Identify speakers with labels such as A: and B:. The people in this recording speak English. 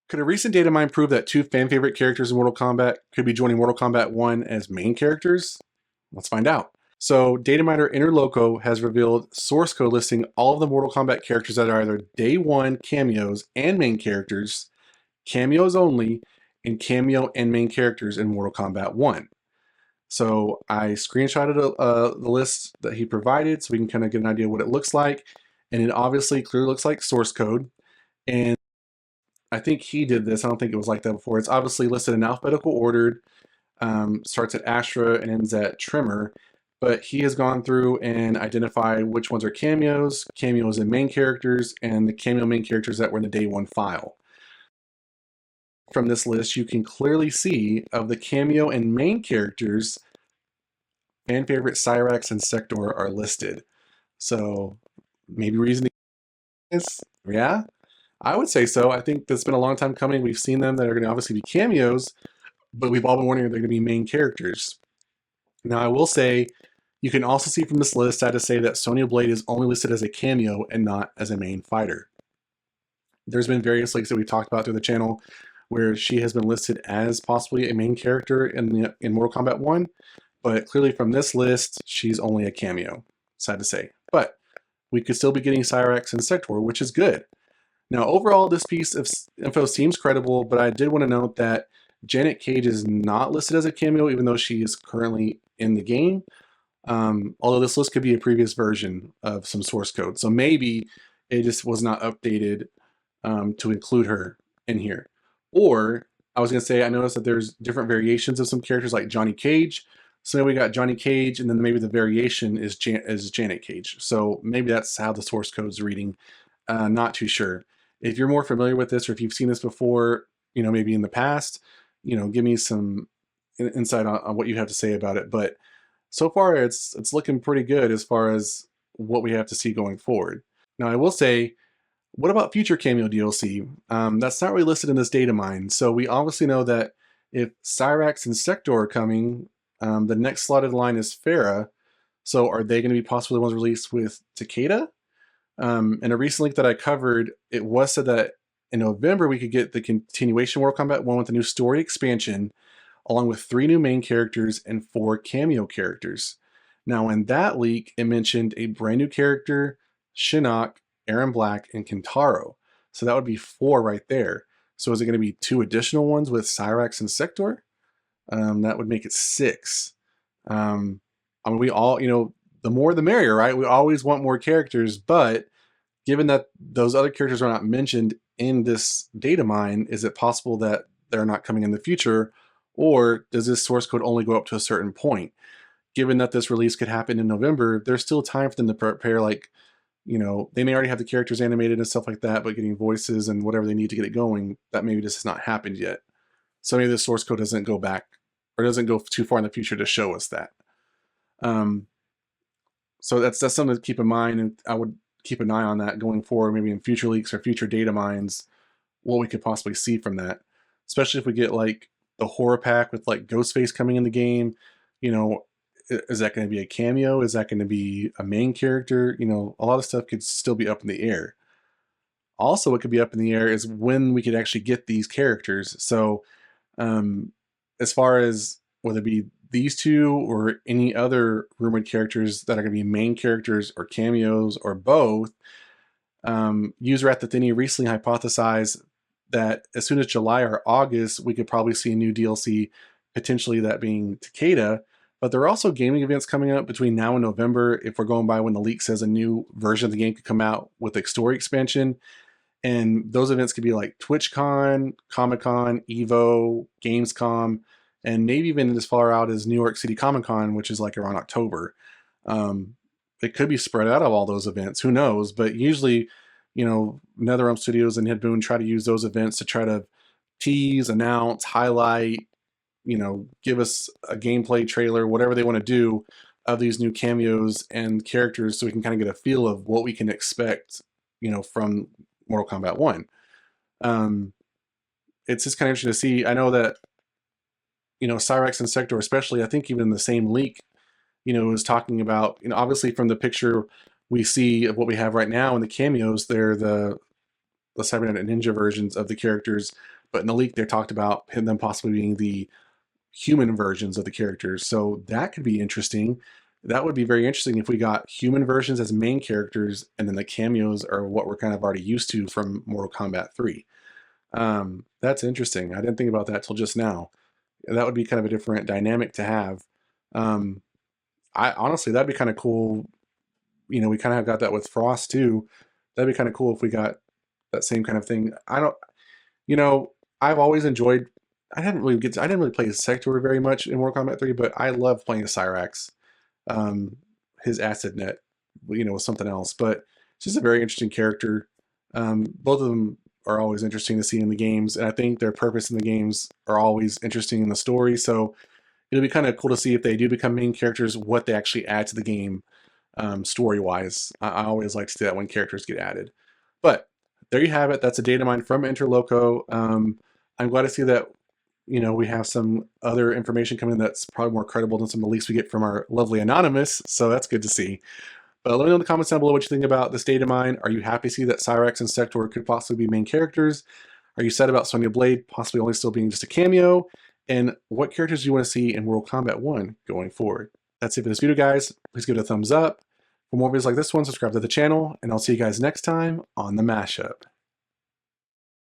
A: Could a recent data mine prove that two fan favorite characters in Mortal Kombat could be joining Mortal Kombat 1 as main characters? Let's find out. So, data miner Interloco has revealed source code listing all of the Mortal Kombat characters that are either day one cameos and main characters, cameos only, and cameo and main characters in Mortal Kombat 1. So, I screenshotted the list that he provided so we can kind of get an idea of what it looks like. And it obviously clearly looks like source code. And I think he did this. I don't think it was like that before. It's obviously listed in alphabetical order, starts at Astra and ends at Tremor. But he has gone through and identified which ones are cameos, cameos and main characters, and the cameo main characters that were in the day one file. From this list, you can clearly see of the cameo and main characters, fan favorite Cyrax and Sektor are listed. So maybe reason is, yeah, I would say so. I think that's been a long time coming. We've seen them that are going to obviously be cameos, but we've all been wondering if they're going to be main characters. Now, I will say, you can also see from this list, I had to say that Sonya Blade is only listed as a cameo and not as a main fighter. There's been various leaks that we've talked about through the channel where she has been listed as possibly a main character in Mortal Kombat 1, but clearly from this list, she's only a cameo. Sad to say. But we could still be getting Cyrax and Sektor, which is good. Now, overall, this piece of info seems credible, but I did want to note that Janet Cage is not listed as a cameo, even though she is currently in the game. Although this list could be a previous version of some source code. So maybe it just was not updated to include her in here. Or, I was going to say, I noticed that there's different variations of some characters like Johnny Cage. So we got Johnny Cage, and then maybe the variation is Janet Cage. So maybe that's how the source code is reading. Not too sure. If you're more familiar with this, or if you've seen this before, maybe in the past, give me some insight on what you have to say about it. But so far, it's looking pretty good as far as what we have to see going forward. Now, I will say, what about future cameo DLC? That's not really listed in this data mine. So we obviously know that if Cyrax and Sektor are coming, the next slotted line is Farah. So are they going to be possibly the ones released with Takeda? In a recent link that I covered, it was said that in November we could get the continuation Mortal Kombat 1 with a new story expansion, along with 3 new main characters and 4 cameo characters. Now in that leak, it mentioned a brand new character, Shinnok, Aaron Black, and Kintaro. So that would be 4 right there. So is it going to be 2 additional ones with Cyrax and Sektor? That would make it 6. I mean, we all, the more the merrier, right? We always want more characters, but given that those other characters are not mentioned in this data mine, is it possible that they're not coming in the future? Or does this source code only go up to a certain point? Given that this release could happen in November, there's still time for them to prepare, like, they may already have the characters animated and stuff like that, but getting voices and whatever they need to get it going, that maybe just has not happened yet. So maybe the source code doesn't go back or doesn't go too far in the future to show us that. So that's something to keep in mind, and I would keep an eye on that going forward, maybe in future leaks or future data mines, what we could possibly see from that. Especially if we get like the horror pack with like Ghostface coming in the game, is that going to be a cameo? Is that going to be a main character? A lot of stuff could still be up in the air. Also, what could be up in the air is when we could actually get these characters. So, as far as whether it be these 2 or any other rumored characters that are going to be main characters or cameos or both, user at the Thinny recently hypothesized that as soon as July or August, we could probably see a new DLC, potentially that being Takeda. But there are also gaming events coming up between now and November, if we're going by when the leak says a new version of the game could come out with a story expansion. And those events could be like TwitchCon, Comic-Con, EVO, Gamescom, and maybe even as far out as New York City Comic Con, which is like around October. It could be spread out of all those events. Who knows? But usually, NetherRealm Studios and Hidboon try to use those events to try to tease, announce, highlight, give us a gameplay trailer, whatever they want to do of these new cameos and characters so we can kind of get a feel of what we can expect, from Mortal Kombat 1. It's just kind of interesting to see. I know that, Cyrax and Sektor especially, I think even in the same leak, is talking about, obviously from the picture we see of what we have right now in the cameos, they're the Cybernetic Ninja versions of the characters, but in the leak they talked about them possibly being the human versions of the characters. So that could be interesting. That would be very interesting if we got human versions as main characters, and then the cameos are what we're kind of already used to from Mortal Kombat 3. That's interesting. I didn't think about that till just now. That would be kind of a different dynamic to have. Um, I honestly, that'd be kind of cool. You know, we kind of got that with Frost too. That'd be kind of cool if we got that same kind of thing. I don't, you know, I've always enjoyed. I didn't really play Sektor very much in Mortal Kombat 3, but I love playing Cyrax. His acid net, you know, was something else. But it's just a very interesting character. Both of them are always interesting to see in the games, and I think their purpose in the games are always interesting in the story. So it'll be kind of cool to see if they do become main characters, what they actually add to the game story-wise. I always like to see that when characters get added. But there you have it. That's a data mine from Interloco. I'm glad to see that, you know, we have some other information coming in that's probably more credible than some of the leaks we get from our lovely Anonymous. So that's good to see. But let me know in the comments down below what you think about this data mine. Are you happy to see that Cyrax and Sektor could possibly be main characters? Are you sad about Sonya Blade possibly only still being just a cameo? And what characters do you want to see in Mortal Kombat 1 going forward? That's it for this video, guys. Please give it a thumbs up. For more videos like this one, subscribe to the channel, and I'll see you guys next time on the Mashup.